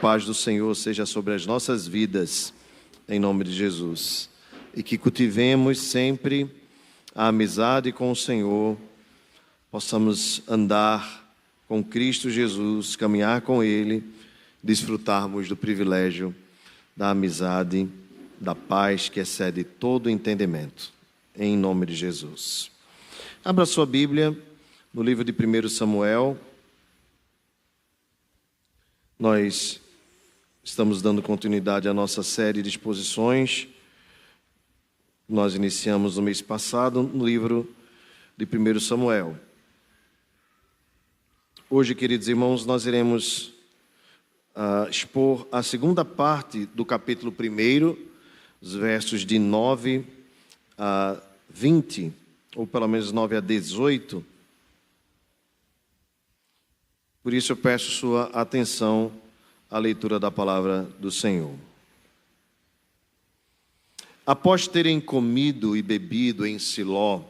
paz do Senhor seja sobre as nossas vidas, em nome de Jesus. E que cultivemos sempre a amizade com o Senhor, possamos andar com Cristo Jesus, caminhar com Ele, desfrutarmos do privilégio da amizade, da paz que excede todo entendimento, em nome de Jesus. Abra sua Bíblia no livro de 1 Samuel. Nós estamos dando continuidade à nossa série de exposições. Nós iniciamos no mês passado no livro de 1 Samuel. Hoje, queridos irmãos, nós iremos expor a segunda parte do capítulo 1, os versos de 9 a 20, ou pelo menos 9 a 18. Por isso eu peço sua atenção à leitura da palavra do Senhor. Após terem comido e bebido em Siló,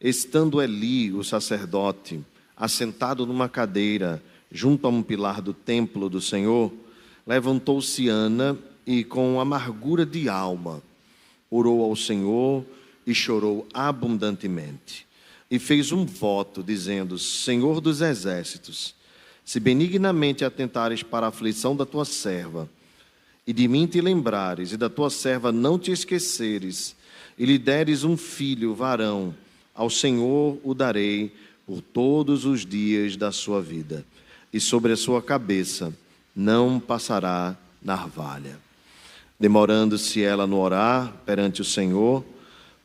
estando Eli, o sacerdote, assentado numa cadeira junto a um pilar do templo do Senhor, levantou-se Ana e, com amargura de alma, orou ao Senhor e chorou abundantemente. E fez um voto, dizendo: Senhor dos exércitos, se benignamente atentares para a aflição da tua serva, e de mim te lembrares, e da tua serva não te esqueceres, e lhe deres um filho varão, ao Senhor o darei por todos os dias da sua vida, e sobre a sua cabeça não passará navalha. Demorando-se ela no orar perante o Senhor,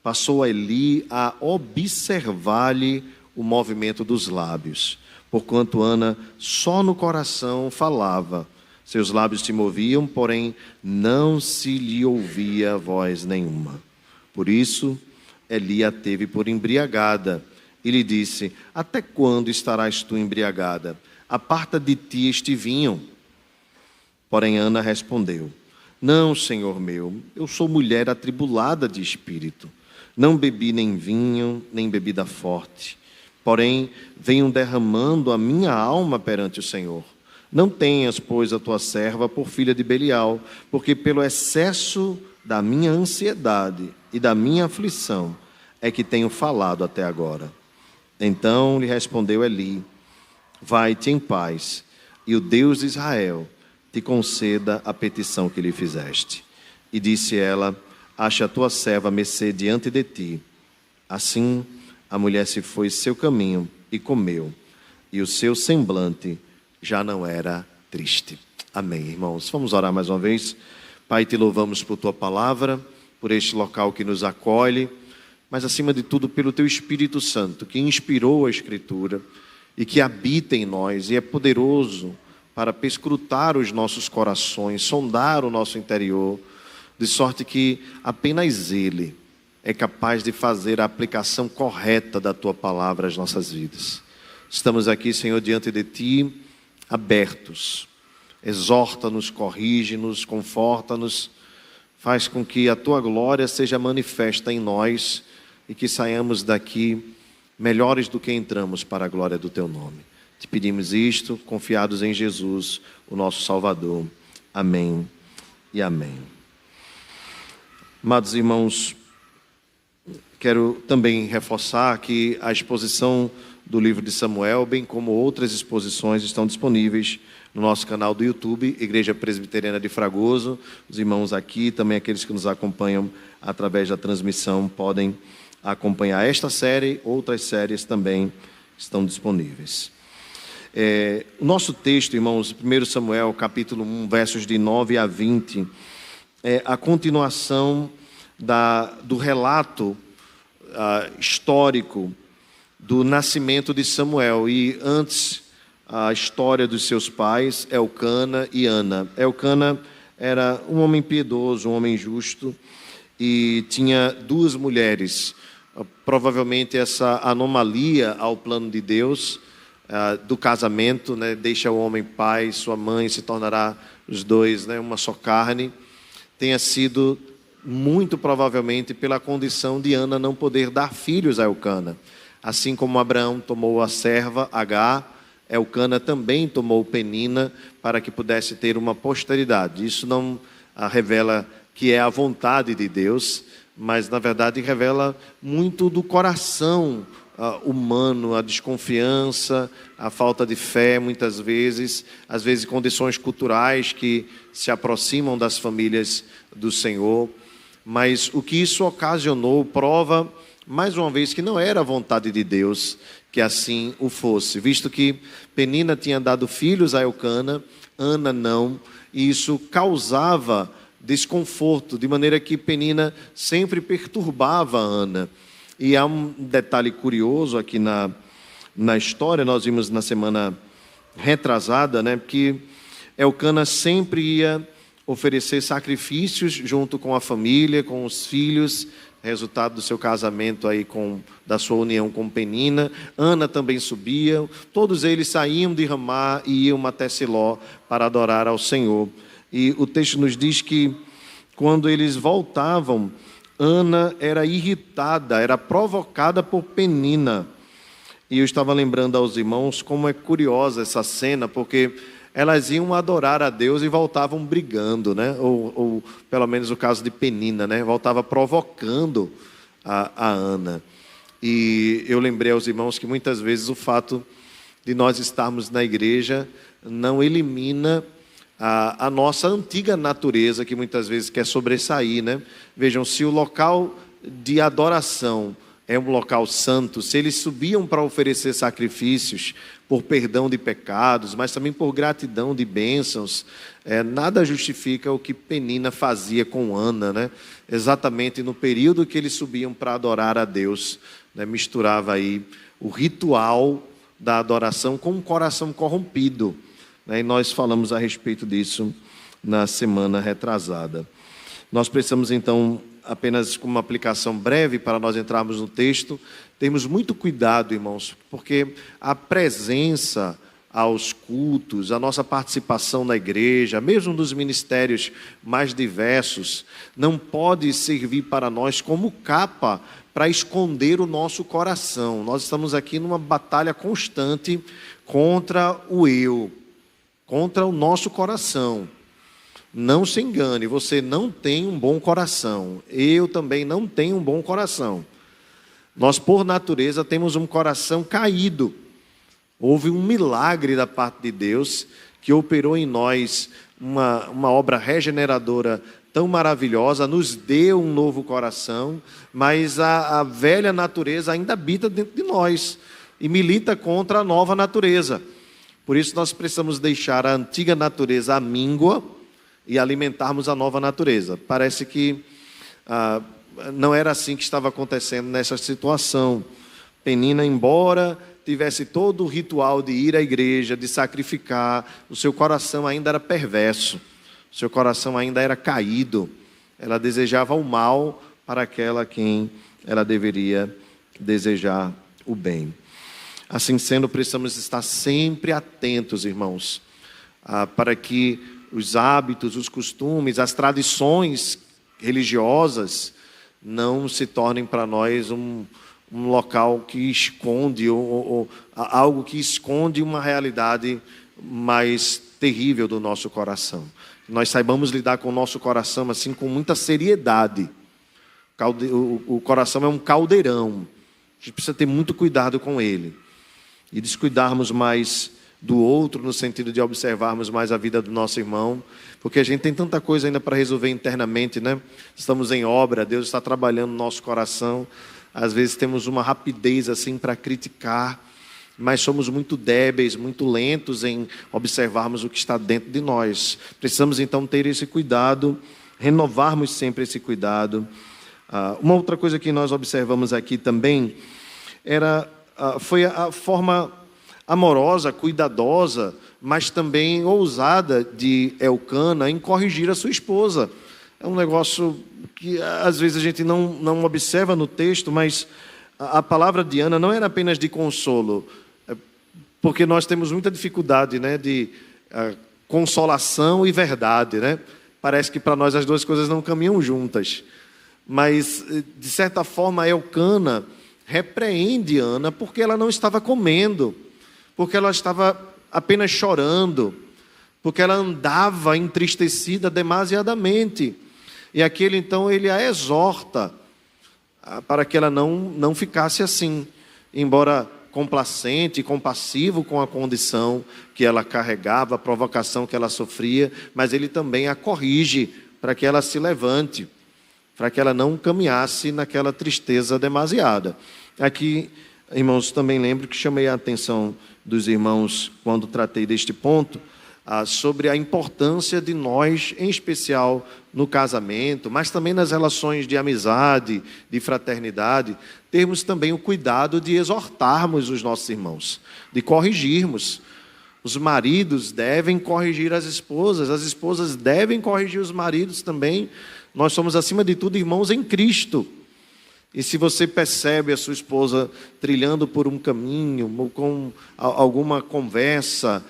passou Eli a observar-lhe o movimento dos lábios, porquanto Ana só no coração falava. Seus lábios se moviam, porém não se lhe ouvia voz nenhuma. Por isso, Eli a teve por embriagada e lhe disse: até quando estarás tu embriagada? Aparta de ti este vinho. Porém Ana respondeu: não, Senhor meu, eu sou mulher atribulada de espírito. Não bebi nem vinho, nem bebida forte. Porém, venho derramando a minha alma perante o Senhor. Não tenhas, pois, a tua serva por filha de Belial, porque pelo excesso da minha ansiedade e da minha aflição é que tenho falado até agora. Então lhe respondeu Eli: vai-te em paz, e o Deus de Israel te conceda a petição que lhe fizeste. E disse ela: acha a tua serva mercê diante de ti. Assim a mulher se foi seu caminho e comeu, e o seu semblante já não era triste. Amém, irmãos. Vamos orar mais uma vez. Pai, te louvamos por tua palavra, por este local que nos acolhe, mas acima de tudo pelo teu Espírito Santo, que inspirou a Escritura e que habita em nós e é poderoso para perscrutar os nossos corações, sondar o nosso interior, de sorte que apenas Ele é capaz de fazer a aplicação correta da tua palavra às nossas vidas. Estamos aqui, Senhor, diante de ti, abertos. Exorta-nos, corrige-nos, conforta-nos, faz com que a tua glória seja manifesta em nós e que saiamos daqui melhores do que entramos para a glória do teu nome. Te pedimos isto, confiados em Jesus, o nosso Salvador. Amém e amém. Amados irmãos, quero também reforçar que a exposição do livro de Samuel, bem como outras exposições, estão disponíveis no nosso canal do YouTube, Igreja Presbiteriana de Fragoso. Os irmãos aqui, também aqueles que nos acompanham através da transmissão, podem acompanhar esta série, outras séries também estão disponíveis. O nosso texto, irmãos, 1 Samuel, capítulo 1, versos de 9 a 20, é a continuação do relato histórico do nascimento de Samuel. E antes, a história dos seus pais, Elcana e Ana. Elcana era um homem piedoso, um homem justo, e tinha duas mulheres. Provavelmente essa anomalia ao plano de Deus, do casamento, né? Deixa o homem pai, sua mãe, se tornará os dois, né? Uma só carne, tenha sido muito provavelmente pela condição de Ana não poder dar filhos a Elcana. Assim como Abraão tomou a serva Agar, Elcana também tomou Penina para que pudesse ter uma posteridade. Isso não revela que é a vontade de Deus, mas na verdade revela muito do coração humano, a desconfiança, a falta de fé muitas vezes, às vezes condições culturais que se aproximam das famílias do Senhor. Mas o que isso ocasionou prova, mais uma vez, que não era a vontade de Deus que assim o fosse, visto que Penina tinha dado filhos a Elcana, Ana não, e isso causava desconforto, de maneira que Penina sempre perturbava Ana. E há um detalhe curioso aqui na história, nós vimos na semana retrasada, né, que Elcana sempre ia oferecer sacrifícios junto com a família, com os filhos, resultado do seu casamento aí da sua união com Penina. Ana também subia, todos eles saíam de Ramá e iam até Siló para adorar ao Senhor. E o texto nos diz que quando eles voltavam, Ana era irritada, era provocada por Penina. E eu estava lembrando aos irmãos como é curiosa essa cena, porque elas iam adorar a Deus e voltavam brigando, né? Ou pelo menos o caso de Penina, né? Voltava provocando a Ana. E eu lembrei aos irmãos que muitas vezes o fato de nós estarmos na igreja não elimina a nossa antiga natureza, que muitas vezes quer sobressair, né? Vejam, se o local de adoração é um local santo, se eles subiam para oferecer sacrifícios por perdão de pecados, mas também por gratidão de bênçãos, nada justifica o que Penina fazia com Ana, né? Exatamente no período que eles subiam para adorar a Deus, né? Misturava aí o ritual da adoração com um coração corrompido, né? E nós falamos a respeito disso na semana retrasada. Nós precisamos então, apenas com uma aplicação breve para nós entrarmos no texto, temos muito cuidado, irmãos, porque a presença aos cultos, a nossa participação na igreja, mesmo nos ministérios mais diversos, não pode servir para nós como capa para esconder o nosso coração. Nós estamos aqui numa batalha constante contra o eu, contra o nosso coração. Não se engane, você não tem um bom coração. Eu também não tenho um bom coração. Nós, por natureza, temos um coração caído. Houve um milagre da parte de Deus que operou em nós uma obra regeneradora tão maravilhosa, nos deu um novo coração, mas a velha natureza ainda habita dentro de nós e milita contra a nova natureza. Por isso nós precisamos deixar a antiga natureza à míngua e alimentarmos a nova natureza. Parece que não era assim que estava acontecendo nessa situação. Penina, embora tivesse todo o ritual de ir à igreja, de sacrificar, o seu coração ainda era perverso, o seu coração ainda era caído. Ela desejava o mal para aquela a quem ela deveria desejar o bem. Assim sendo, precisamos estar sempre atentos, irmãos, para que os hábitos, os costumes, as tradições religiosas não se tornem para nós um local que esconde, ou algo que esconde uma realidade mais terrível do nosso coração. Nós saibamos lidar com o nosso coração assim com muita seriedade. O coração é um caldeirão. A gente precisa ter muito cuidado com ele. E descuidarmos mais do outro, no sentido de observarmos mais a vida do nosso irmão, porque a gente tem tanta coisa ainda para resolver internamente, né? Estamos em obra, Deus está trabalhando no nosso coração. Às vezes temos uma rapidez assim para criticar, mas somos muito débeis, muito lentos em observarmos o que está dentro de nós. Precisamos então ter esse cuidado, renovarmos sempre esse cuidado. Uma outra coisa que nós observamos aqui também foi a forma amorosa, cuidadosa, mas também ousada de Elcana em corrigir a sua esposa. É um negócio que às vezes a gente não observa no texto, mas a palavra de Ana não era apenas de consolo, porque nós temos muita dificuldade, né, de consolação e verdade, né? Parece que para nós as duas coisas não caminham juntas. Mas, de certa forma, Elcana repreende Ana porque ela não estava comendo, porque ela estava apenas chorando, porque ela andava entristecida demasiadamente. E aquele então ele a exorta para que ela não ficasse assim, embora complacente e compassivo com a condição que ela carregava, a provocação que ela sofria, mas ele também a corrige para que ela se levante, para que ela não caminhasse naquela tristeza demasiada. Aqui, irmãos, também lembro que chamei a atenção dos irmãos, quando tratei deste ponto, sobre a importância de nós, em especial no casamento, mas também nas relações de amizade, de fraternidade, termos também o cuidado de exortarmos os nossos irmãos, de corrigirmos. Os maridos devem corrigir as esposas devem corrigir os maridos também. Nós somos, acima de tudo, irmãos em Cristo. E se você percebe a sua esposa trilhando por um caminho, ou com alguma conversa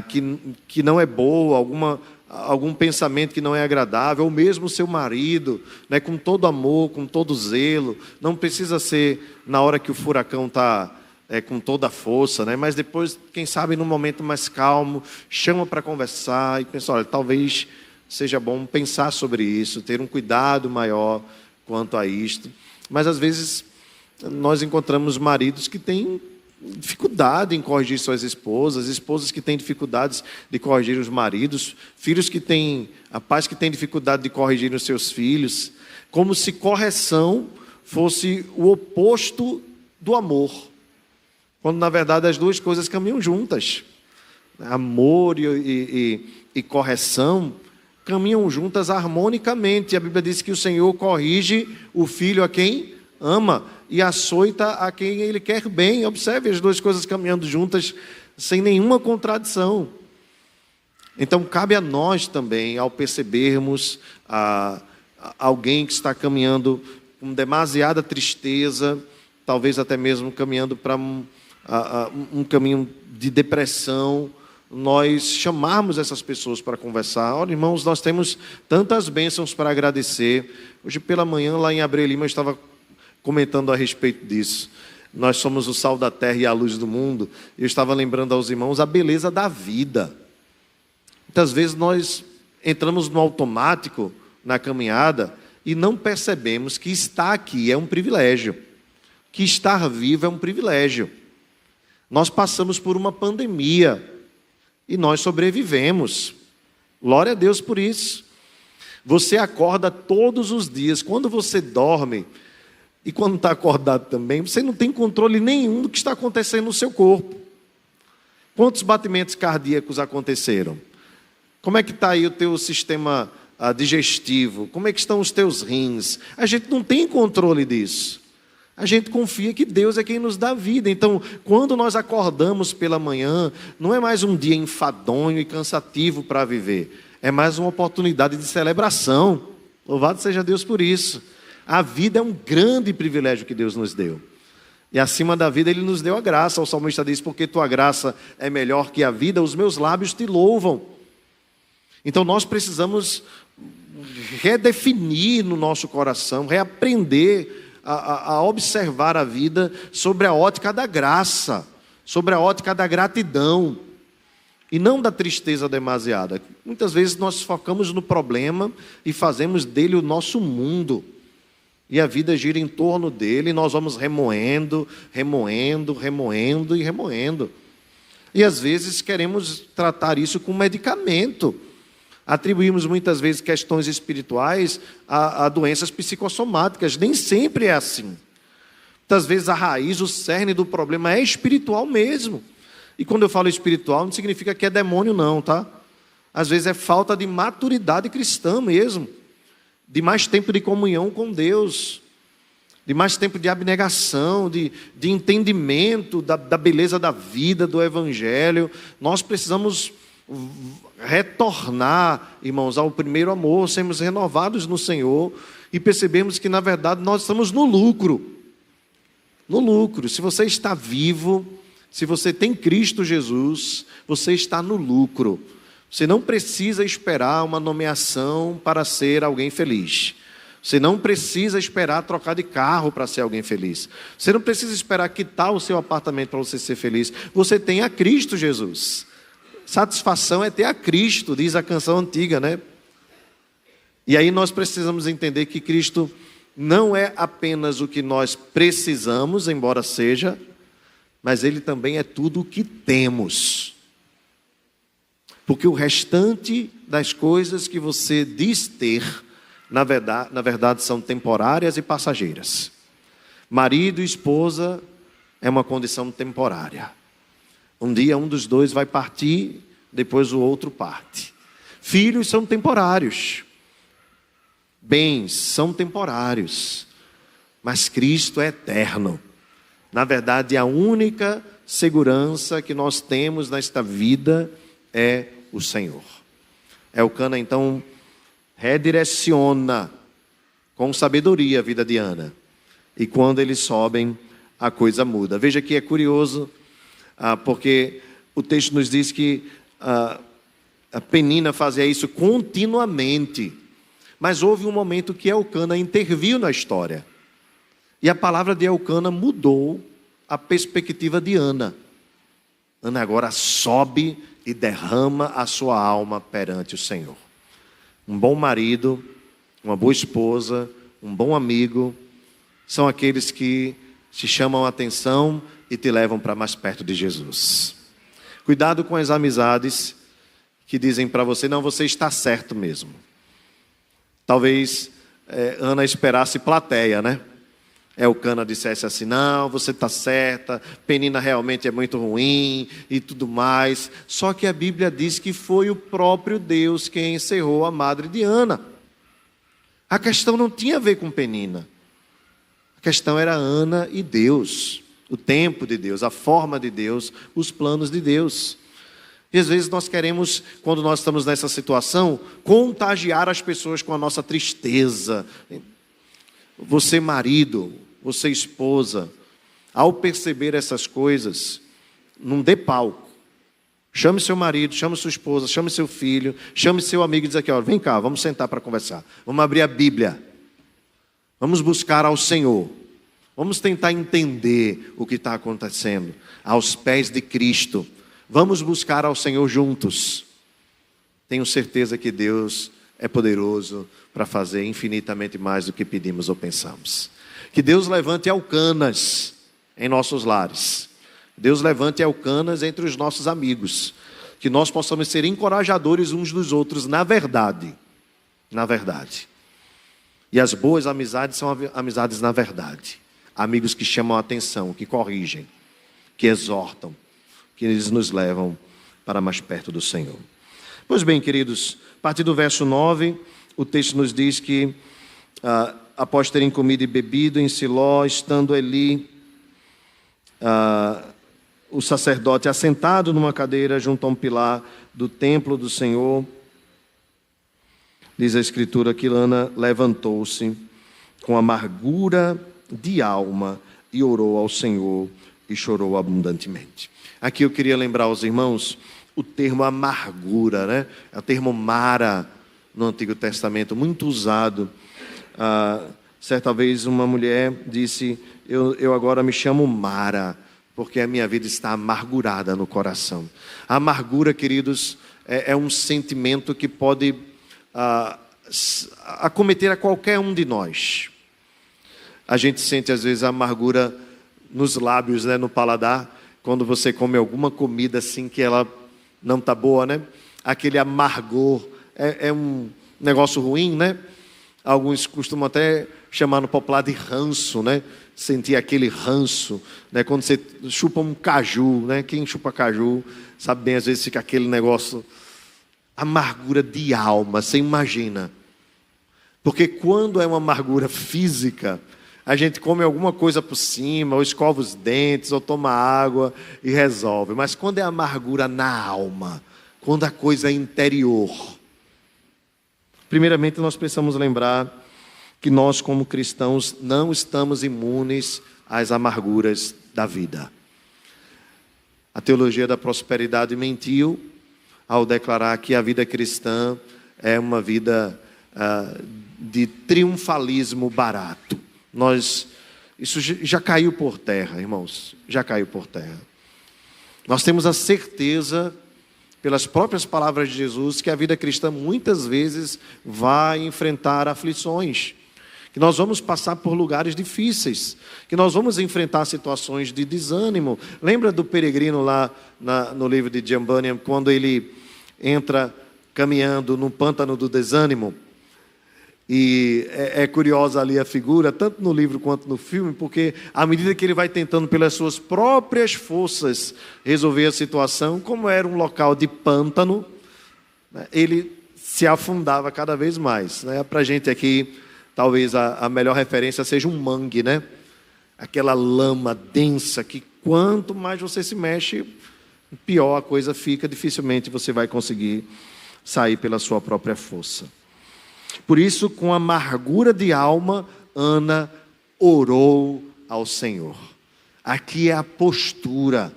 que não é boa, algum pensamento que não é agradável, ou mesmo o seu marido, né, com todo amor, com todo zelo, não precisa ser na hora que o furacão está com toda a força, né, mas depois, quem sabe, num momento mais calmo, chama para conversar e pensa, olha, talvez seja bom pensar sobre isso, ter um cuidado maior quanto a isto. Mas às vezes nós encontramos maridos que têm dificuldade em corrigir suas esposas que têm dificuldades de corrigir os maridos, pais que têm dificuldade de corrigir os seus filhos, como se correção fosse o oposto do amor, quando na verdade as duas coisas caminham juntas. Amor e correção caminham juntas harmonicamente. A Bíblia diz que o Senhor corrige o filho a quem ama e açoita a quem ele quer bem. Observe as duas coisas caminhando juntas sem nenhuma contradição. Então cabe a nós também, ao percebermos alguém que está caminhando com demasiada tristeza, talvez até mesmo caminhando para um caminho de depressão, nós chamarmos essas pessoas para conversar. Olha, irmãos, nós temos tantas bênçãos para agradecer. Hoje pela manhã, lá em Abreu Lima, eu estava comentando a respeito disso. Nós somos o sal da terra e a luz do mundo. Eu estava lembrando aos irmãos a beleza da vida. Muitas vezes nós entramos no automático, na caminhada, e não percebemos que estar aqui é um privilégio, que estar vivo é um privilégio. Nós passamos por uma pandemia e nós sobrevivemos. Glória a Deus por isso. Você acorda todos os dias. Quando você dorme e quando está acordado também, você não tem controle nenhum do que está acontecendo no seu corpo. Quantos batimentos cardíacos aconteceram? Como é que está aí o teu sistema digestivo? Como é que estão os teus rins? A gente não tem controle disso. A gente confia que Deus é quem nos dá vida. Então, quando nós acordamos pela manhã, não é mais um dia enfadonho e cansativo para viver. É mais uma oportunidade de celebração. Louvado seja Deus por isso. A vida é um grande privilégio que Deus nos deu. E acima da vida Ele nos deu a graça. O salmista diz, porque tua graça é melhor que a vida, os meus lábios te louvam. Então nós precisamos redefinir no nosso coração, reaprender a observar a vida sobre a ótica da graça, sobre a ótica da gratidão, e não da tristeza demasiada. Muitas vezes nós focamos no problema e fazemos dele o nosso mundo, e a vida gira em torno dele, e nós vamos remoendo, e às vezes queremos tratar isso com medicamento. Atribuímos muitas vezes questões espirituais a doenças psicossomáticas. Nem sempre é assim. Muitas vezes a raiz, o cerne do problema é espiritual mesmo. E quando eu falo espiritual, não significa que é demônio não, tá? Às vezes é falta de maturidade cristã mesmo. De mais tempo de comunhão com Deus. De mais tempo de abnegação, de entendimento da beleza da vida, do Evangelho. Nós precisamos retornar, irmãos, ao primeiro amor, sermos renovados no Senhor e percebemos que, na verdade, nós estamos no lucro. No lucro. Se você está vivo, se você tem Cristo Jesus, você está no lucro. Você não precisa esperar uma nomeação para ser alguém feliz. Você não precisa esperar trocar de carro para ser alguém feliz. Você não precisa esperar quitar o seu apartamento para você ser feliz. Você tem a Cristo Jesus. Satisfação é ter a Cristo, diz a canção antiga, né? E aí nós precisamos entender que Cristo não é apenas o que nós precisamos, embora seja, mas Ele também é tudo o que temos. Porque o restante das coisas que você diz ter, na verdade são temporárias e passageiras. Marido e esposa é uma condição temporária. Um dia um dos dois vai partir, depois o outro parte. Filhos são temporários. Bens são temporários. Mas Cristo é eterno. Na verdade, a única segurança que nós temos nesta vida é o Senhor. Elcana, então, redireciona com sabedoria a vida de Ana. E quando eles sobem, a coisa muda. Veja que é curioso, porque o texto nos diz que a Penina fazia isso continuamente. Mas houve um momento que Elcana interviu na história. E a palavra de Elcana mudou a perspectiva de Ana. Ana agora sobe e derrama a sua alma perante o Senhor. Um bom marido, uma boa esposa, um bom amigo, são aqueles que te chamam a atenção e te levam para mais perto de Jesus. Cuidado com as amizades que dizem para você, não, você está certo mesmo. Talvez Ana esperasse plateia, né? Elcana dissesse assim, não, você está certa, Penina realmente é muito ruim e tudo mais. Só que a Bíblia diz que foi o próprio Deus quem encerrou a madre de Ana. A questão não tinha a ver com Penina. A questão era Ana e Deus, o tempo de Deus, a forma de Deus, os planos de Deus. E às vezes nós queremos, quando nós estamos nessa situação, contagiar as pessoas com a nossa tristeza. Você marido, você esposa, ao perceber essas coisas, não dê palco. Chame seu marido, chame sua esposa, chame seu filho, chame seu amigo e diz aqui, ó, vem cá, vamos sentar para conversar. Vamos abrir a Bíblia. Vamos buscar ao Senhor. Vamos tentar entender o que está acontecendo aos pés de Cristo. Vamos buscar ao Senhor juntos. Tenho certeza que Deus é poderoso para fazer infinitamente mais do que pedimos ou pensamos. Que Deus levante Elcanas em nossos lares. Deus levante Elcanas entre os nossos amigos. Que nós possamos ser encorajadores uns dos outros na verdade. Na verdade. E as boas amizades são amizades na verdade. Amigos que chamam a atenção, que corrigem, que exortam, que eles nos levam para mais perto do Senhor. Pois bem, queridos, a partir do verso 9, o texto nos diz que, após terem comido e bebido em Siló, estando Eli, o sacerdote assentado numa cadeira junto a um pilar do templo do Senhor, diz a Escritura que Ana levantou-se com amargura de alma e orou ao Senhor e chorou abundantemente. Aqui eu queria lembrar aos irmãos o termo amargura, né? É o termo Mara no Antigo Testamento, muito usado. Certa vez uma mulher disse, eu agora me chamo Mara, porque a minha vida está amargurada no coração. A amargura, queridos, é um sentimento que pode acometer a qualquer um de nós. A gente sente às vezes a amargura nos lábios, né, no paladar, quando você come alguma comida assim que ela não está boa, né? Aquele amargor é um negócio ruim, né? Alguns costumam até chamar no popular de ranço, né? Sentir aquele ranço, né? Quando você chupa um caju, né? Quem chupa caju sabe bem, às vezes fica aquele negócio, amargura de alma, você imagina. Porque quando é uma amargura física, a gente come alguma coisa por cima, ou escova os dentes, ou toma água e resolve. Mas quando é amargura na alma, quando a coisa é interior, primeiramente nós precisamos lembrar que nós como cristãos não estamos imunes às amarguras da vida. A teologia da prosperidade mentiu ao declarar que a vida cristã é uma vida de triunfalismo barato. Isso já caiu por terra, irmãos, já caiu por terra. Nós temos a certeza, pelas próprias palavras de Jesus, que a vida cristã muitas vezes vai enfrentar aflições, que nós vamos passar por lugares difíceis, que nós vamos enfrentar situações de desânimo. Lembra do peregrino lá no livro de John Bunyan, quando ele entra caminhando no pântano do desânimo? E é curiosa ali a figura, tanto no livro quanto no filme, porque à medida que ele vai tentando pelas suas próprias forças resolver a situação, como era um local de pântano, né, ele se afundava cada vez mais. Né? Para a gente aqui, talvez a melhor referência seja um mangue, né? Aquela lama densa que quanto mais você se mexe, pior a coisa fica, dificilmente você vai conseguir sair pela sua própria força. Por isso, com amargura de alma, Ana orou ao Senhor. Aqui é a postura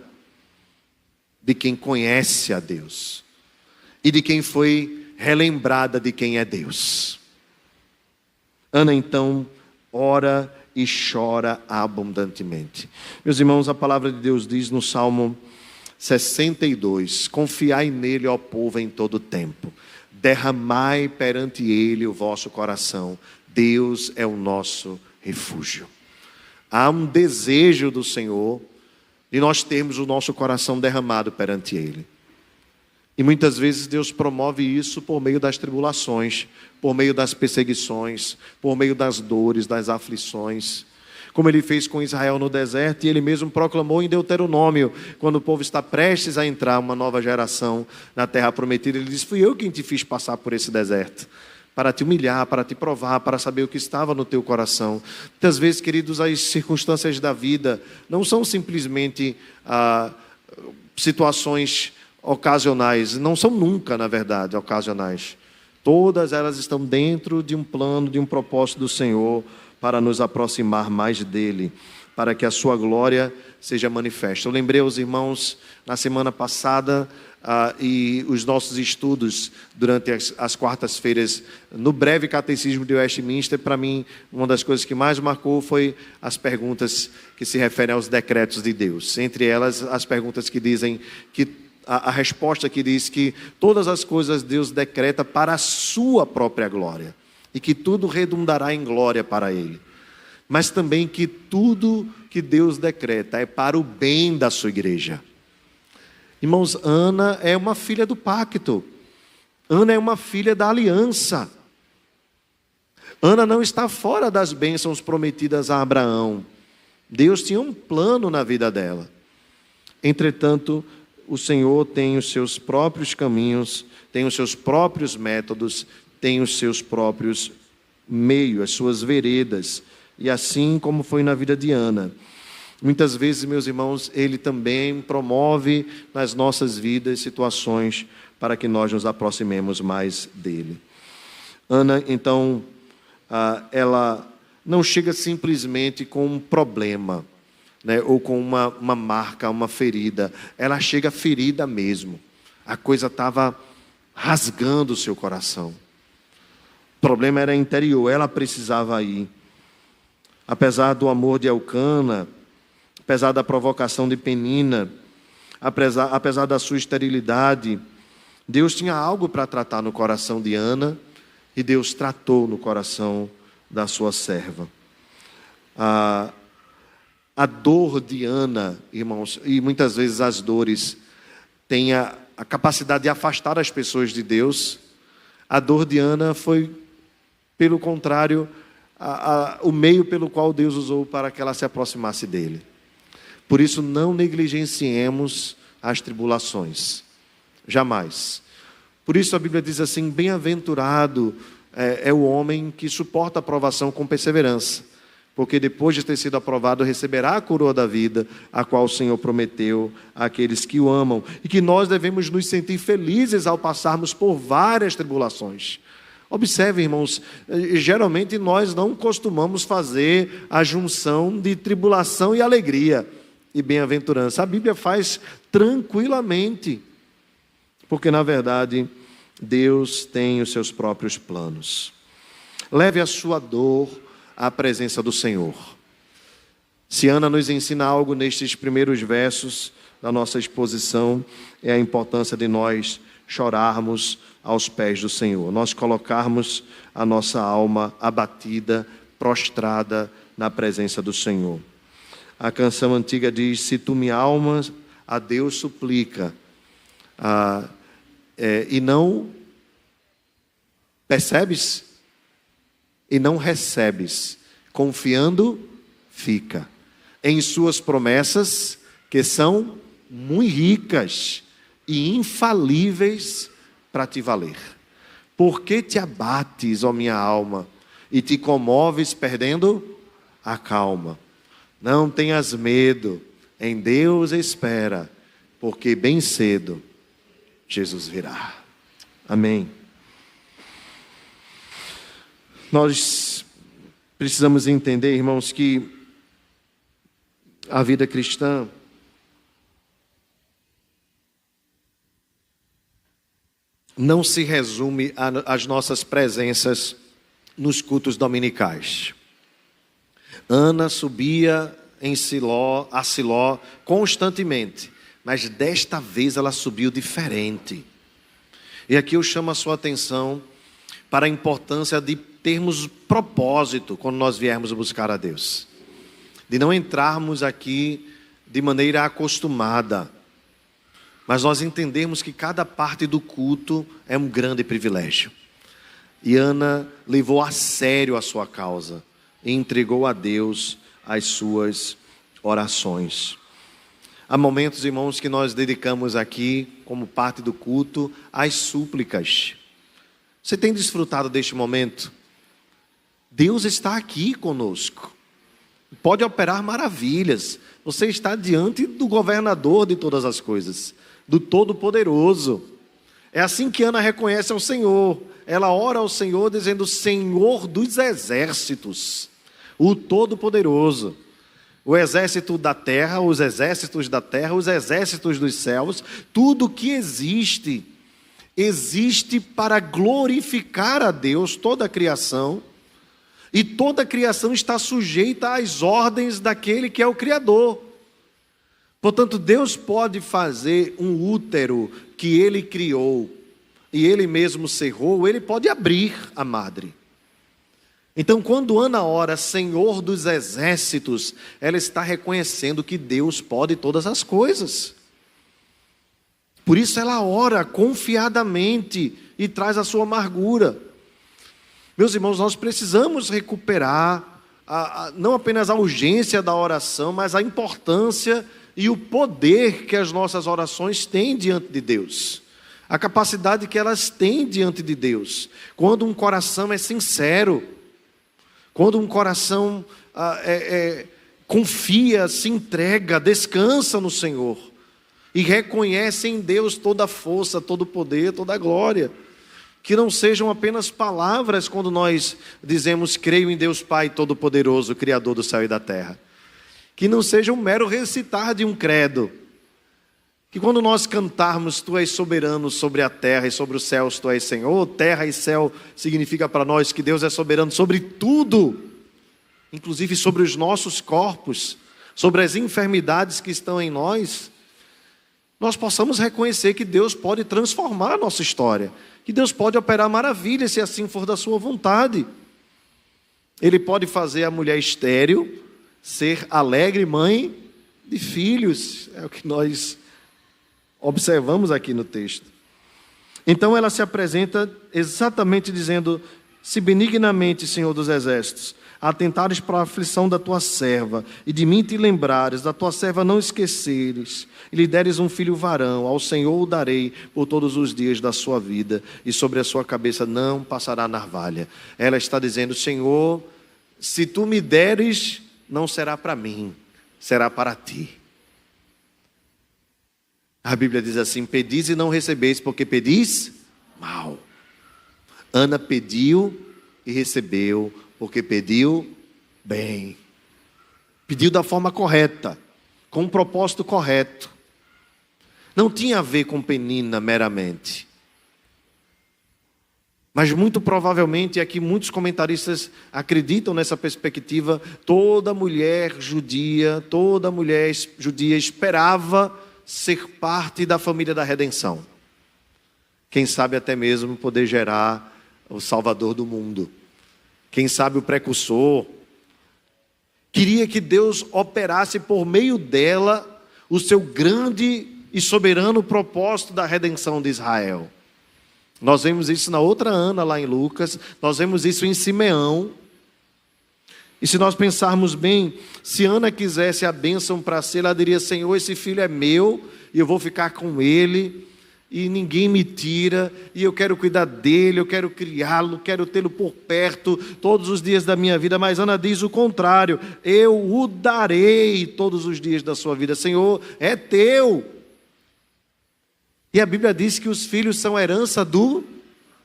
de quem conhece a Deus e de quem foi relembrada de quem é Deus. Ana, então, ora e chora abundantemente. Meus irmãos, a palavra de Deus diz no Salmo 62, confiai nele, ó povo, em todo tempo. Derramai perante ele o vosso coração. Deus é o nosso refúgio. Há um desejo do Senhor de nós termos o nosso coração derramado perante ele. E muitas vezes Deus promove isso por meio das tribulações, por meio das perseguições, por meio das dores, das aflições. Como ele fez com Israel no deserto, e ele mesmo proclamou em Deuteronômio, quando o povo está prestes a entrar uma nova geração na terra prometida, ele diz: fui eu quem te fiz passar por esse deserto, para te humilhar, para te provar, para saber o que estava no teu coração. Muitas vezes, queridos, as circunstâncias da vida não são simplesmente situações ocasionais, não são nunca, na verdade, ocasionais. Todas elas estão dentro de um plano, de um propósito do Senhor, para nos aproximar mais dele, para que a sua glória seja manifesta. Eu lembrei aos irmãos na semana passada e os nossos estudos durante as quartas-feiras no breve catecismo de Westminster. Para mim, uma das coisas que mais marcou foi as perguntas que se referem aos decretos de Deus. Entre elas, as perguntas que dizem que a resposta que diz que todas as coisas Deus decreta para a sua própria glória e que tudo redundará em glória para ele, mas também que tudo que Deus decreta é para o bem da sua igreja. Irmãos, Ana é uma filha do pacto, Ana é uma filha da aliança. Ana não está fora das bênçãos prometidas a Abraão. Deus tinha um plano na vida dela. Entretanto, o Senhor tem os seus próprios caminhos, tem os seus próprios métodos, tem os seus próprios meios, as suas veredas. E assim como foi na vida de Ana. Muitas vezes, meus irmãos, ele também promove nas nossas vidas situações para que nós nos aproximemos mais dele. Ana, então, ela não chega simplesmente com um problema, né, ou com uma marca, uma ferida. Ela chega ferida mesmo. A coisa estava rasgando o seu coração. O problema era interior, ela precisava ir. Apesar do amor de Elcana, apesar da provocação de Penina, apesar da sua esterilidade, Deus tinha algo para tratar no coração de Ana, e Deus tratou no coração da sua serva. A dor de Ana, irmãos, e muitas vezes as dores têm a capacidade de afastar as pessoas de Deus. A dor de Ana foi, pelo contrário, o meio pelo qual Deus usou para que ela se aproximasse dele. Por isso, não negligenciemos as tribulações, jamais. Por isso a Bíblia diz assim: bem-aventurado é o homem que suporta a provação com perseverança, porque depois de ter sido aprovado, receberá a coroa da vida, a qual o Senhor prometeu àqueles que o amam. E que nós devemos nos sentir felizes ao passarmos por várias tribulações. Observe, irmãos, geralmente nós não costumamos fazer a junção de tribulação e alegria e bem-aventurança. A Bíblia faz tranquilamente, porque na verdade Deus tem os seus próprios planos. Leve a sua dor à presença do Senhor. Se Ana nos ensina algo nestes primeiros versos da nossa exposição, é a importância de nós chorarmos aos pés do Senhor, nós colocarmos a nossa alma abatida, prostrada na presença do Senhor. A canção antiga diz: se tu me alma a Deus suplica, e não percebes, e não recebes, confiando fica em suas promessas, que são muito ricas e infalíveis para te valer. Por que te abates, ó minha alma, e te comoves perdendo a calma? Não tenhas medo, em Deus espera, porque bem cedo Jesus virá. Amém. Nós precisamos entender, irmãos, que a vida cristã não se resume às nossas presenças nos cultos dominicais. Ana subia a Siló constantemente, mas desta vez ela subiu diferente. E aqui eu chamo a sua atenção para a importância de termos propósito quando nós viermos buscar a Deus. De não entrarmos aqui de maneira acostumada, mas nós entendermos que cada parte do culto é um grande privilégio. E Ana levou a sério a sua causa e entregou a Deus as suas orações. Há momentos, irmãos, que nós dedicamos aqui, como parte do culto, às súplicas. Você tem desfrutado deste momento? Deus está aqui conosco. Pode operar maravilhas. Você está diante do governador de todas as coisas, do Todo-Poderoso. É assim que Ana reconhece ao Senhor. Ela ora ao Senhor dizendo: Senhor dos exércitos, o Todo-Poderoso. O exército da terra, os exércitos da terra, os exércitos dos céus, tudo que existe, existe para glorificar a Deus, toda a criação. E toda a criação está sujeita às ordens daquele que é o Criador. Portanto, Deus pode fazer um útero que Ele criou e Ele mesmo cerrou, Ele pode abrir a madre. Então, quando Ana ora, Senhor dos exércitos, ela está reconhecendo que Deus pode todas as coisas. Por isso ela ora confiadamente e traz a sua amargura. Meus irmãos, nós precisamos recuperar não apenas a urgência da oração, mas a importância e o poder que as nossas orações têm diante de Deus. A capacidade que elas têm diante de Deus. Quando um coração é sincero, quando um coração confia, se entrega, descansa no Senhor e reconhece em Deus toda a força, todo o poder, toda a glória. Que não sejam apenas palavras quando nós dizemos: creio em Deus Pai Todo-Poderoso, Criador do céu e da terra. Que não seja um mero recitar de um credo. Que quando nós cantarmos: Tu és soberano sobre a terra e sobre os céus, Tu és Senhor. Terra e céu significa para nós que Deus é soberano sobre tudo, inclusive sobre os nossos corpos, sobre as enfermidades que estão em nós. Nós possamos reconhecer que Deus pode transformar a nossa história, que Deus pode operar maravilhas se assim for da sua vontade. Ele pode fazer a mulher estéril ser alegre mãe de filhos, é o que nós observamos aqui no texto. Então ela se apresenta exatamente dizendo: se benignamente, Senhor dos exércitos, atentares para a aflição da tua serva, e de mim te lembrares, da tua serva não esqueceres, e lhe deres um filho varão, ao Senhor o darei por todos os dias da sua vida, e sobre a sua cabeça não passará navalha. Ela está dizendo: Senhor, se tu me deres, não será para mim, será para ti. A Bíblia diz assim: pedis e não recebeis, porque pedis mal. Ana pediu e recebeu, porque pediu bem. Pediu da forma correta, com um propósito correto. Não tinha a ver com Penina meramente. Mas muito provavelmente, e aqui muitos comentaristas acreditam nessa perspectiva, toda mulher judia esperava ser parte da família da redenção. Quem sabe até mesmo poder gerar o Salvador do mundo. Quem sabe o precursor. Queria que Deus operasse por meio dela o seu grande e soberano propósito da redenção de Israel. Nós vemos isso na outra Ana, lá em Lucas. Nós vemos isso em Simeão. E se nós pensarmos bem, se Ana quisesse a bênção para si, ela diria: Senhor, esse filho é meu, e eu vou ficar com ele, e ninguém me tira, e eu quero cuidar dele, eu quero criá-lo, quero tê-lo por perto todos os dias da minha vida. Mas Ana diz o contrário: eu o darei todos os dias da sua vida. Senhor, é teu. E a Bíblia diz que os filhos são herança do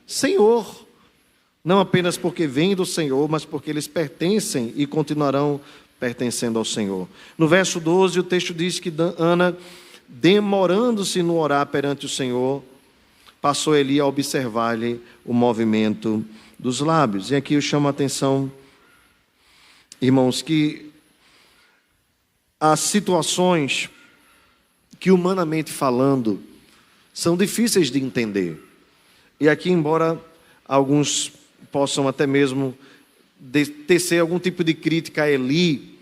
Senhor. Não apenas porque vêm do Senhor, mas porque eles pertencem e continuarão pertencendo ao Senhor. No verso 12, o texto diz que Ana, demorando-se no orar perante o Senhor, passou Eli a observar-lhe o movimento dos lábios. E aqui eu chamo a atenção, irmãos, que há situações que, humanamente falando, são difíceis de entender. E aqui, embora alguns possam até mesmo tecer algum tipo de crítica a Eli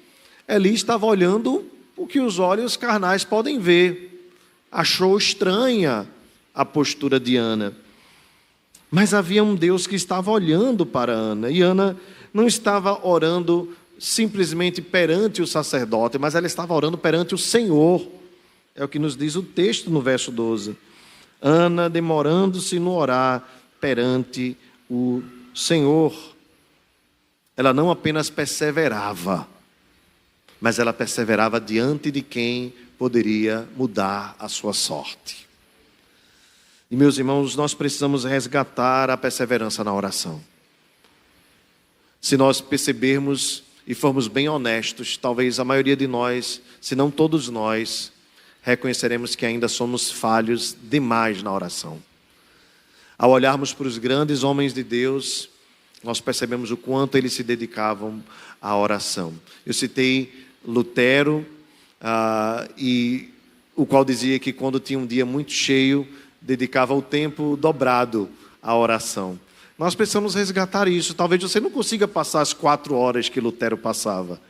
estava olhando o que os olhos carnais podem ver. Achou estranha a postura de Ana. Mas havia um Deus que estava olhando para Ana. E Ana não estava orando simplesmente perante o sacerdote, mas ela estava orando perante o Senhor. É o que nos diz o texto no verso 12. Ana, demorando-se no orar perante o Senhor. Ela não apenas perseverava, mas ela perseverava diante de quem poderia mudar a sua sorte. E, meus irmãos, nós precisamos resgatar a perseverança na oração. Se nós percebermos e formos bem honestos, talvez a maioria de nós, se não todos nós, reconheceremos que ainda somos falhos demais na oração. Ao olharmos para os grandes homens de Deus, nós percebemos o quanto eles se dedicavam à oração. Eu citei Lutero, e o qual dizia que quando tinha um dia muito cheio, dedicava o tempo dobrado à oração. Nós precisamos resgatar isso. Talvez você não consiga passar as 4 horas que Lutero passava.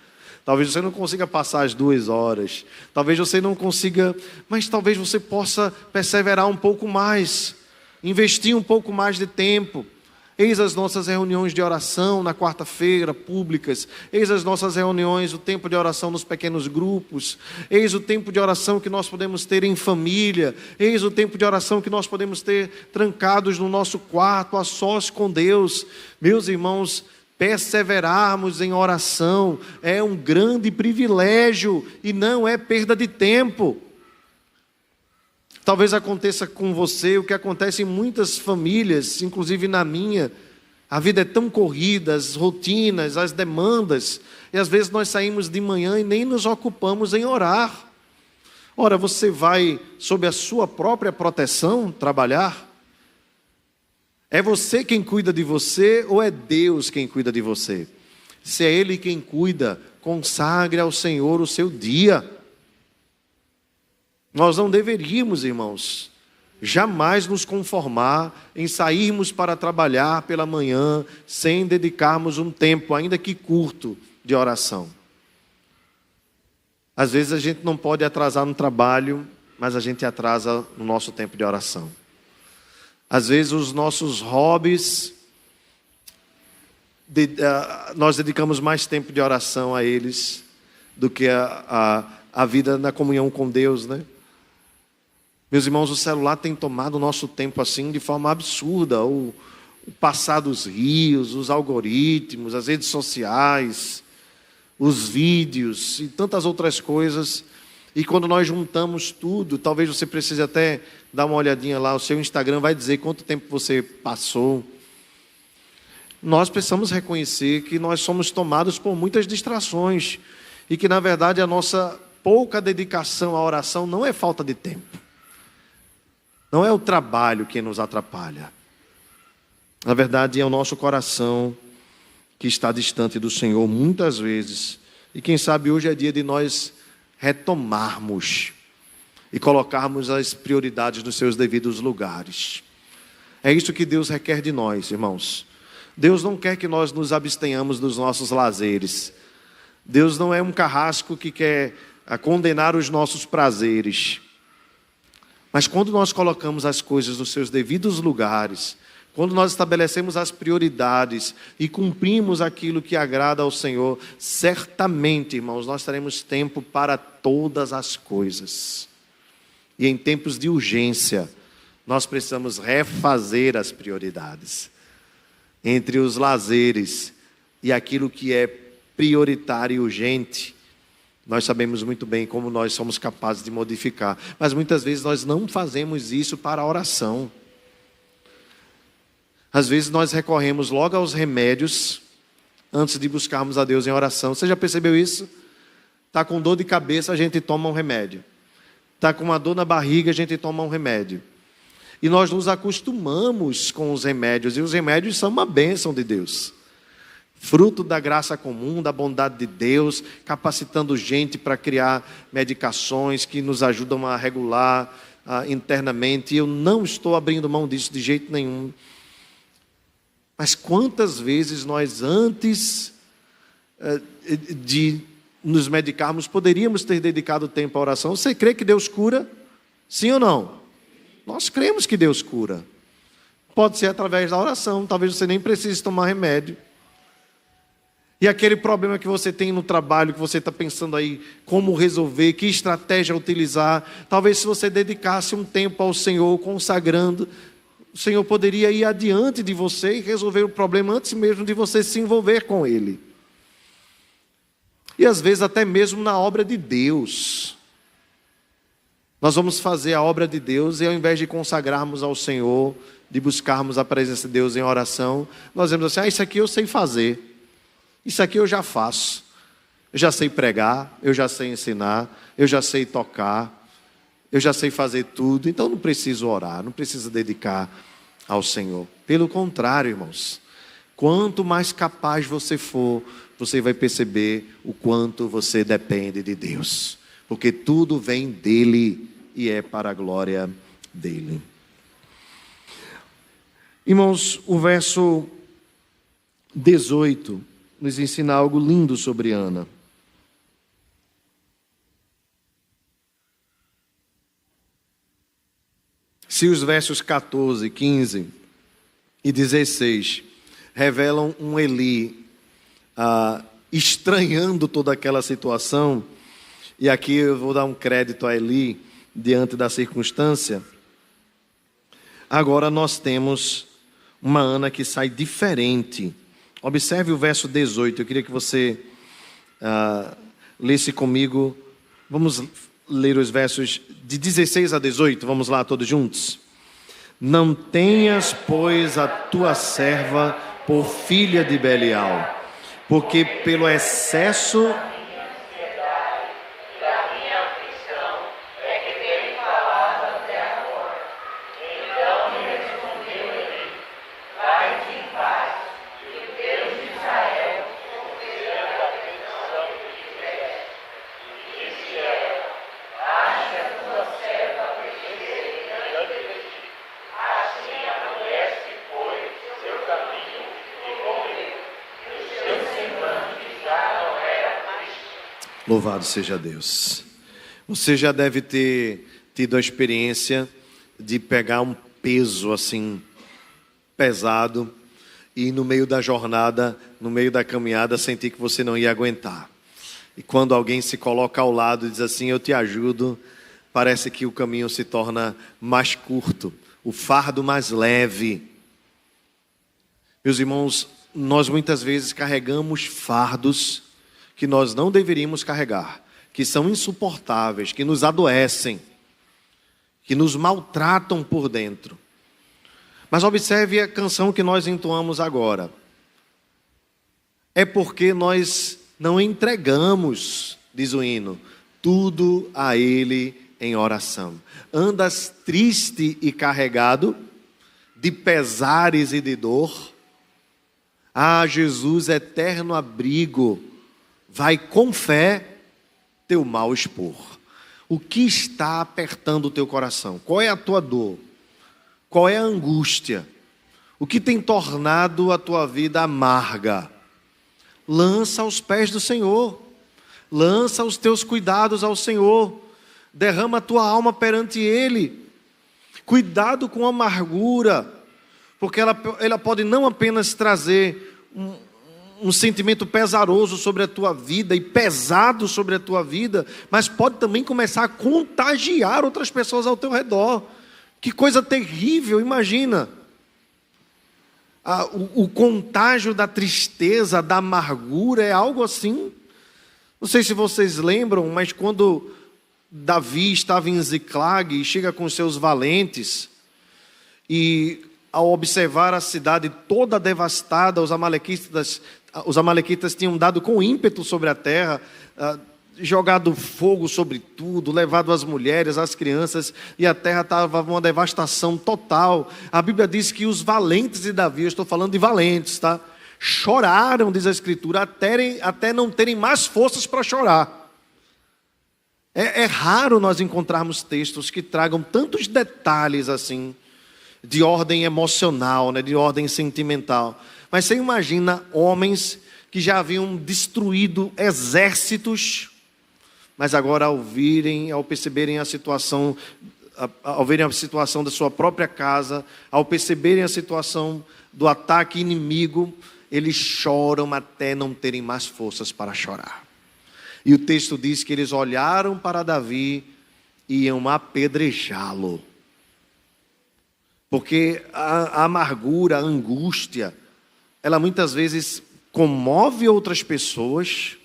Talvez você não consiga passar as 2 horas. Talvez você não consiga, mas talvez você possa perseverar um pouco mais. Investir um pouco mais de tempo. Eis as nossas reuniões de oração na quarta-feira, públicas. Eis as nossas reuniões, o tempo de oração nos pequenos grupos. Eis o tempo de oração que nós podemos ter em família. Eis o tempo de oração que nós podemos ter trancados no nosso quarto, a sós com Deus. Meus irmãos, perseverarmos em oração é um grande privilégio e não é perda de tempo. Talvez aconteça com você o que acontece em muitas famílias, inclusive na minha. A vida é tão corrida, as rotinas, as demandas, e às vezes nós saímos de manhã e nem nos ocupamos em orar. Ora, você vai, sob a sua própria proteção, trabalhar? É você quem cuida de você ou é Deus quem cuida de você? Se é Ele quem cuida, consagre ao Senhor o seu dia. Nós não deveríamos, irmãos, jamais nos conformar em sairmos para trabalhar pela manhã sem dedicarmos um tempo, ainda que curto, de oração. Às vezes a gente não pode atrasar no trabalho, mas a gente atrasa no nosso tempo de oração. Às vezes os nossos hobbies, nós dedicamos mais tempo de oração a eles do que a vida na comunhão com Deus, né? Meus irmãos, o celular tem tomado o nosso tempo assim de forma absurda. O passar dos rios, os algoritmos, as redes sociais, os vídeos e tantas outras coisas. E quando nós juntamos tudo, talvez você precise até dar uma olhadinha lá, o seu Instagram vai dizer quanto tempo você passou. Nós precisamos reconhecer que nós somos tomados por muitas distrações e que, na verdade, a nossa pouca dedicação à oração não é falta de tempo. Não é o trabalho que nos atrapalha. Na verdade, é o nosso coração que está distante do Senhor muitas vezes. E quem sabe hoje é dia de nós retomarmos e colocarmos as prioridades nos seus devidos lugares. É isso que Deus requer de nós, irmãos. Deus não quer que nós nos abstenhamos dos nossos lazeres. Deus não é um carrasco que quer condenar os nossos prazeres. Mas quando nós colocamos as coisas nos seus devidos lugares, quando nós estabelecemos as prioridades e cumprimos aquilo que agrada ao Senhor, certamente, irmãos, nós teremos tempo para todas as coisas. E em tempos de urgência, nós precisamos refazer as prioridades entre os lazeres e aquilo que é prioritário e urgente. Nós sabemos muito bem como nós somos capazes de modificar, mas muitas vezes nós não fazemos isso para a oração. Às vezes nós recorremos logo aos remédios antes de buscarmos a Deus em oração. Você já percebeu isso? Está com dor de cabeça, a gente toma um remédio. Está com uma dor na barriga, a gente toma um remédio. E nós nos acostumamos com os remédios, e os remédios são uma bênção de Deus. Fruto da graça comum, da bondade de Deus, capacitando gente para criar medicações que nos ajudam a regular internamente. E eu não estou abrindo mão disso de jeito nenhum. Mas quantas vezes nós, antes de nos medicarmos, poderíamos ter dedicado tempo à oração? Você crê que Deus cura? Sim ou não? Nós cremos que Deus cura. Pode ser através da oração, talvez você nem precise tomar remédio. E aquele problema que você tem no trabalho, que você está pensando aí como resolver, que estratégia utilizar, talvez se você dedicasse um tempo ao Senhor, consagrando, o Senhor poderia ir adiante de você e resolver o problema antes mesmo de você se envolver com Ele. E às vezes até mesmo na obra de Deus. Nós vamos fazer a obra de Deus e ao invés de consagrarmos ao Senhor, de buscarmos a presença de Deus em oração, nós vemos assim, isso aqui eu sei fazer. Isso aqui eu já faço. Eu já sei pregar, eu já sei ensinar, eu já sei tocar, eu já sei fazer tudo, então não preciso orar, não preciso dedicar ao Senhor. Pelo contrário, irmãos, quanto mais capaz você for, você vai perceber o quanto você depende de Deus. Porque tudo vem dEle e é para a glória dEle. Irmãos, o verso 18 nos ensina algo lindo sobre Ana. Se os versos 14, 15 e 16 revelam um Eli estranhando toda aquela situação, e aqui eu vou dar um crédito a Eli diante da circunstância, agora nós temos uma Ana que sai diferente. Observe o verso 18, eu queria que você lesse comigo, vamos ler os versos de 16 a 18, vamos lá todos juntos. Não tenhas, pois, a tua serva por filha de Belial, porque pelo excesso Louvado seja Deus. Você já deve ter tido a experiência de pegar um peso assim pesado e no meio da jornada, no meio da caminhada, sentir que você não ia aguentar. E quando alguém se coloca ao lado e diz assim, eu te ajudo, parece que o caminho se torna mais curto, o fardo mais leve. Meus irmãos, nós muitas vezes carregamos fardos que nós não deveríamos carregar, que são insuportáveis, que nos adoecem, que nos maltratam por dentro. Mas observe a canção que nós entoamos agora. É porque nós não entregamos, diz o hino, tudo a Ele em oração. Andas triste e carregado, de pesares e de dor. Ah, Jesus, eterno abrigo, vai com fé teu mal expor. O que está apertando o teu coração? Qual é a tua dor? Qual é a angústia? O que tem tornado a tua vida amarga? Lança aos pés do Senhor. Lança os teus cuidados ao Senhor. Derrama a tua alma perante Ele. Cuidado com a amargura, porque ela pode não apenas trazer um sentimento pesaroso sobre a tua vida e pesado sobre a tua vida, mas pode também começar a contagiar outras pessoas ao teu redor. Que coisa terrível, imagina. O contágio da tristeza, da amargura é algo assim. Não sei se vocês lembram, mas quando Davi estava em Ziclag e chega com seus valentes, e ao observar a cidade toda devastada, os amalequitas tinham dado com ímpeto sobre a terra, jogado fogo sobre tudo, levado as mulheres, as crianças, e a terra estava uma devastação total. A Bíblia diz que os valentes de Davi, eu estou falando de valentes, tá? Choraram, diz a Escritura, até não terem mais forças para chorar. É raro nós encontrarmos textos que tragam tantos detalhes assim, de ordem emocional, né, de ordem sentimental. Mas você imagina homens que já haviam destruído exércitos, mas agora ao perceberem a situação, ao verem a situação da sua própria casa, ao perceberem a situação do ataque inimigo, eles choram até não terem mais forças para chorar. E o texto diz que eles olharam para Davi e iam apedrejá-lo. Porque a amargura, a angústia, ela muitas vezes comove outras pessoas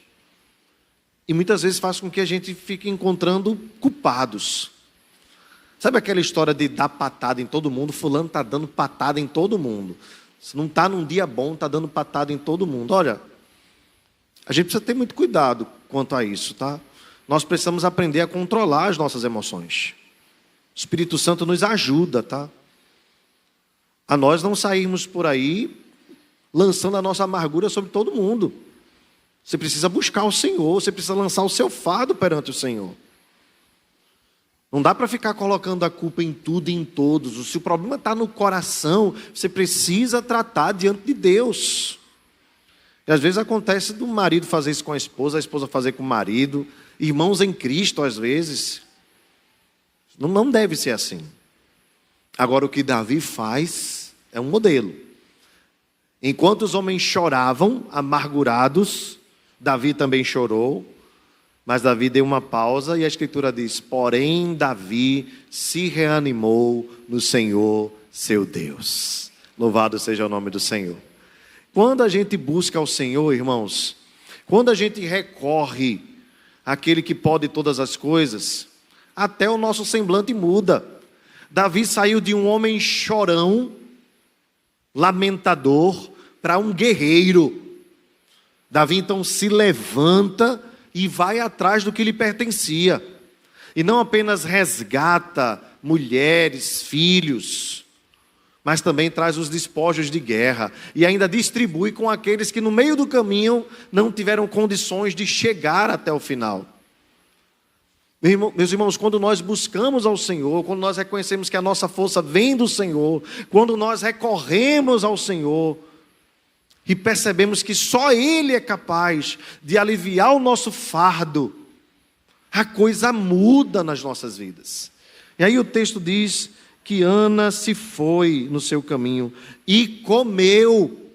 e muitas vezes faz com que a gente fique encontrando culpados. Sabe aquela história de dar patada em todo mundo? Fulano está dando patada em todo mundo. Se não está num dia bom, está dando patada em todo mundo. Olha, a gente precisa ter muito cuidado quanto a isso, tá? Nós precisamos aprender a controlar as nossas emoções. O Espírito Santo nos ajuda, tá? A nós não sairmos por aí lançando a nossa amargura sobre todo mundo. Você precisa buscar o Senhor, você precisa lançar o seu fardo perante o Senhor. Não dá para ficar colocando a culpa em tudo e em todos. Se o problema está no coração, você precisa tratar diante de Deus. E às vezes acontece do marido fazer isso com a esposa fazer com o marido, irmãos em Cristo às vezes. Não deve ser assim. Agora o que Davi faz é um modelo. Enquanto os homens choravam, amargurados, Davi também chorou, mas Davi deu uma pausa e a Escritura diz: porém Davi se reanimou no Senhor seu Deus. Louvado seja o nome do Senhor. Quando a gente busca o Senhor, irmãos, quando a gente recorre àquele que pode todas as coisas, até o nosso semblante muda. Davi saiu de um homem chorão, lamentador, para um guerreiro. Davi então se levanta e vai atrás do que lhe pertencia. E não apenas resgata mulheres, filhos, mas também traz os despojos de guerra. E ainda distribui com aqueles que no meio do caminho não tiveram condições de chegar até o final. Meus irmãos, quando nós buscamos ao Senhor, quando nós reconhecemos que a nossa força vem do Senhor, quando nós recorremos ao Senhor e percebemos que só Ele é capaz de aliviar o nosso fardo, a coisa muda nas nossas vidas. E aí o texto diz que Ana se foi no seu caminho e comeu.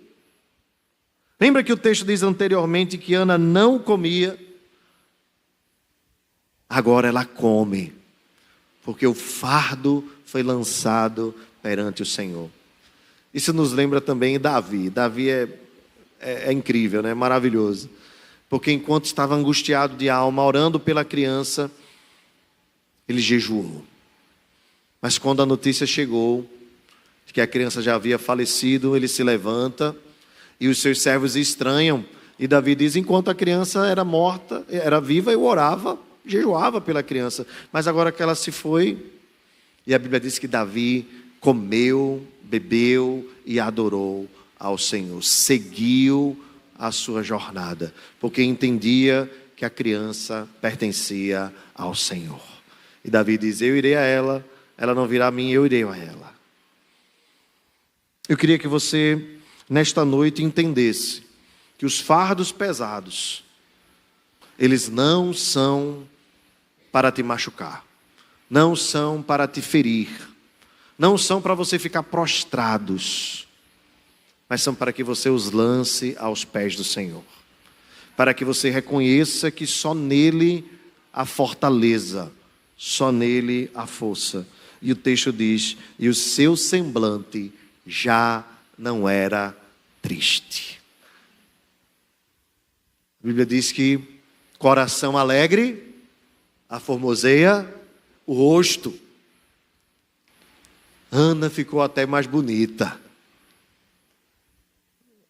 Lembra que o texto diz anteriormente que Ana não comia? Agora ela come, porque o fardo foi lançado perante o Senhor. Isso nos lembra também Davi. Davi é incrível, né? Maravilhoso. Porque enquanto estava angustiado de alma, orando pela criança, ele jejuou. Mas quando a notícia chegou de que a criança já havia falecido, ele se levanta e os seus servos estranham. E Davi diz: enquanto a criança era morta, era viva, eu orava, jejuava pela criança. Mas agora que ela se foi, e a Bíblia diz que Davi comeu, bebeu e adorou ao Senhor. Seguiu a sua jornada, porque entendia que a criança pertencia ao Senhor. E Davi diz: eu irei a ela, ela não virá a mim, eu irei a ela. Eu queria que você, nesta noite, entendesse que os fardos pesados, eles não são para te machucar, não são para te ferir, não são para você ficar prostrados, mas são para que você os lance aos pés do Senhor, para que você reconheça que só nele há fortaleza, só nele há força. E o texto diz: e o seu semblante já não era triste. A Bíblia diz que coração alegre aformoseia o rosto. Ana ficou até mais bonita.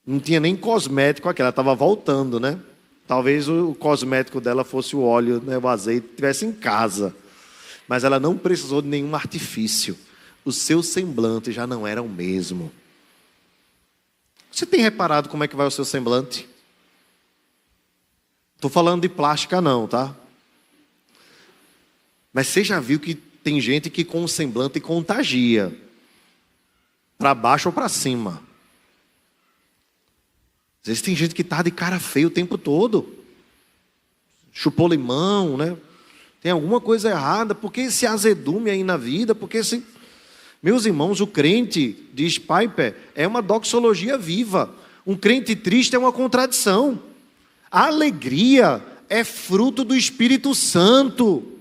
Não tinha nem cosmético aqui, ela estava voltando, né? Talvez o cosmético dela fosse o óleo, né, o azeite, tivesse em casa. Mas ela não precisou de nenhum artifício. O seu semblante já não era o mesmo. Você tem reparado como é que vai o seu semblante? Estou falando de plástica não, tá? Mas você já viu que tem gente que com o semblante contagia. Para baixo ou para cima. Às vezes tem gente que está de cara feia o tempo todo. Chupou limão, né? Tem alguma coisa errada. Por que esse azedume aí na vida? Porque esse... Meus irmãos, o crente, diz Piper, é uma doxologia viva. Um crente triste é uma contradição. A alegria é fruto do Espírito Santo.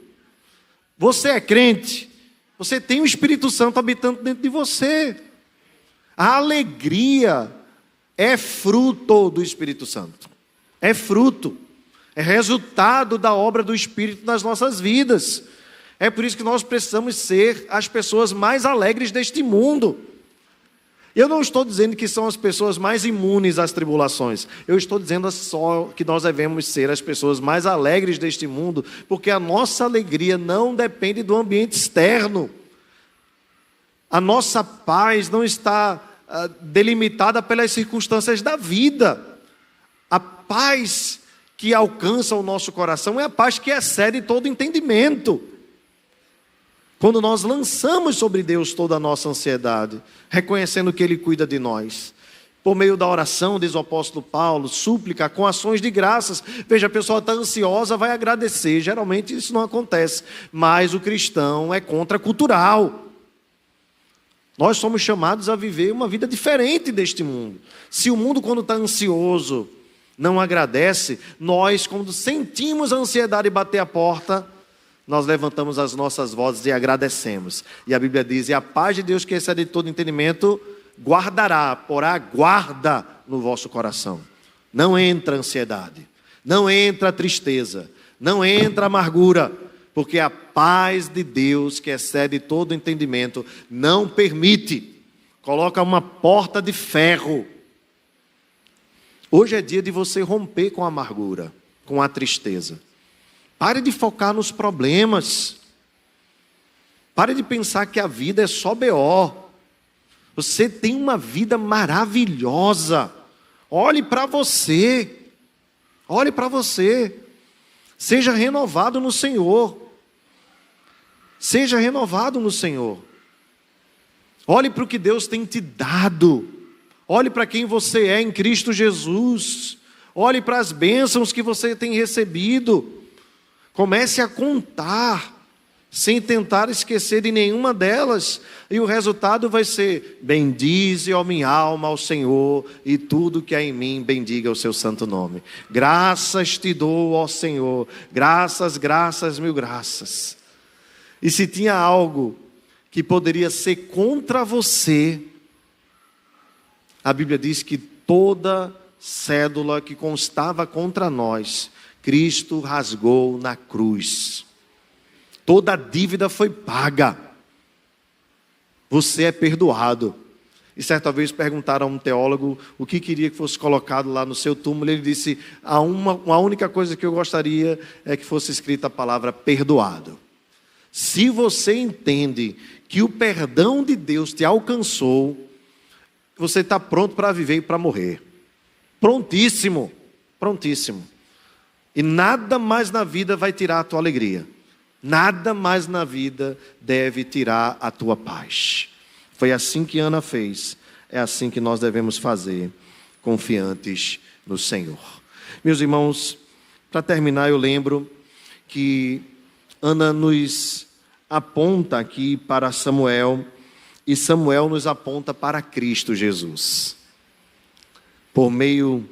Você é crente, você tem o Espírito Santo habitando dentro de você. A alegria é fruto do Espírito Santo. É fruto. É resultado da obra do Espírito nas nossas vidas. É por isso que nós precisamos ser as pessoas mais alegres deste mundo. Eu não estou dizendo que são as pessoas mais imunes às tribulações. Eu estou dizendo só que nós devemos ser as pessoas mais alegres deste mundo, porque a nossa alegria não depende do ambiente externo. A nossa paz não está delimitada pelas circunstâncias da vida. A paz que alcança o nosso coração é a paz que excede todo entendimento. Quando nós lançamos sobre Deus toda a nossa ansiedade, reconhecendo que Ele cuida de nós, por meio da oração, diz o apóstolo Paulo, súplica, com ações de graças. Veja, a pessoa está ansiosa, vai agradecer. Geralmente isso não acontece, mas o cristão é contracultural. Nós somos chamados a viver uma vida diferente deste mundo. Se o mundo, quando está ansioso, não agradece, nós, quando sentimos a ansiedade bater a porta, nós levantamos as nossas vozes e agradecemos. E a Bíblia diz: e a paz de Deus, que excede todo entendimento, guardará, porá guarda no vosso coração. Não entra ansiedade, não entra tristeza, não entra amargura, porque a paz de Deus, que excede todo entendimento, não permite, coloca uma porta de ferro. Hoje é dia de você romper com a amargura, com a tristeza. Pare de focar nos problemas. Pare de pensar que a vida é só BO. Você tem uma vida maravilhosa. Olhe para você. Olhe para você. Seja renovado no Senhor. Seja renovado no Senhor. Olhe para o que Deus tem te dado. Olhe para quem você é em Cristo Jesus. Olhe para as bênçãos que você tem recebido. Comece a contar, sem tentar esquecer de nenhuma delas. E o resultado vai ser: bendize, ó minha alma, ao Senhor, e tudo que há em mim, bendiga o seu santo nome. Graças te dou, ó Senhor. Graças, graças, mil graças. E se tinha algo que poderia ser contra você, a Bíblia diz que toda cédula que constava contra nós, Cristo rasgou na cruz. Toda a dívida foi paga. Você é perdoado. E certa vez perguntaram a um teólogo o que queria que fosse colocado lá no seu túmulo. Ele disse: a única coisa que eu gostaria é que fosse escrita a palavra perdoado. Se você entende que o perdão de Deus te alcançou, você está pronto para viver e para morrer. Prontíssimo, prontíssimo. E nada mais na vida vai tirar a tua alegria. Nada mais na vida deve tirar a tua paz. Foi assim que Ana fez. É assim que nós devemos fazer, confiantes no Senhor. Meus irmãos, para terminar, eu lembro que Ana nos aponta aqui para Samuel, e Samuel nos aponta para Cristo Jesus. Por meio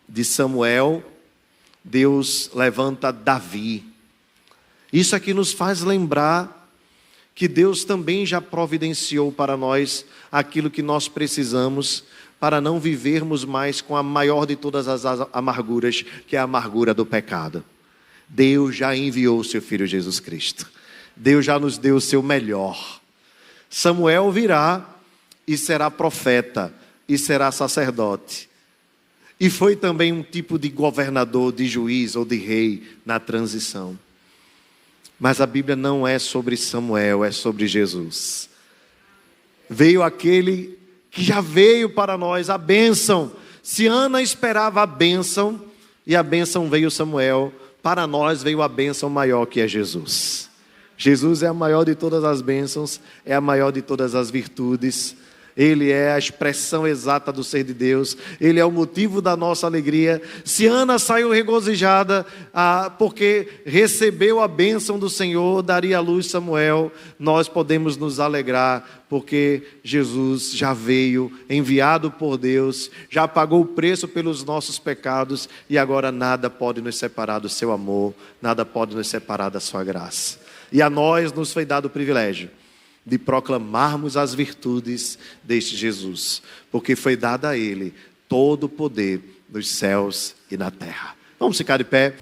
de Samuel, Deus levanta Davi. Isso aqui nos faz lembrar que Deus também já providenciou para nós aquilo que nós precisamos para não vivermos mais com a maior de todas as amarguras, que é a amargura do pecado. Deus já enviou o seu Filho Jesus Cristo. Deus já nos deu o seu melhor. Samuel virá e será profeta e será sacerdote. E foi também um tipo de governador, de juiz ou de rei na transição. Mas a Bíblia não é sobre Samuel, é sobre Jesus. Veio aquele que já veio para nós, a bênção. Se Ana esperava a bênção, e a bênção veio Samuel, para nós veio a bênção maior que é Jesus. Jesus é a maior de todas as bênçãos, é a maior de todas as virtudes. Ele é a expressão exata do ser de Deus. Ele é o motivo da nossa alegria. Se Ana saiu regozijada porque recebeu a bênção do Senhor, daria à luz Samuel, nós podemos nos alegrar porque Jesus já veio, enviado por Deus, já pagou o preço pelos nossos pecados e agora nada pode nos separar do seu amor, nada pode nos separar da sua graça. E a nós nos foi dado o privilégio de proclamarmos as virtudes deste Jesus, porque foi dado a Ele todo o poder nos céus e na terra. Vamos ficar de pé.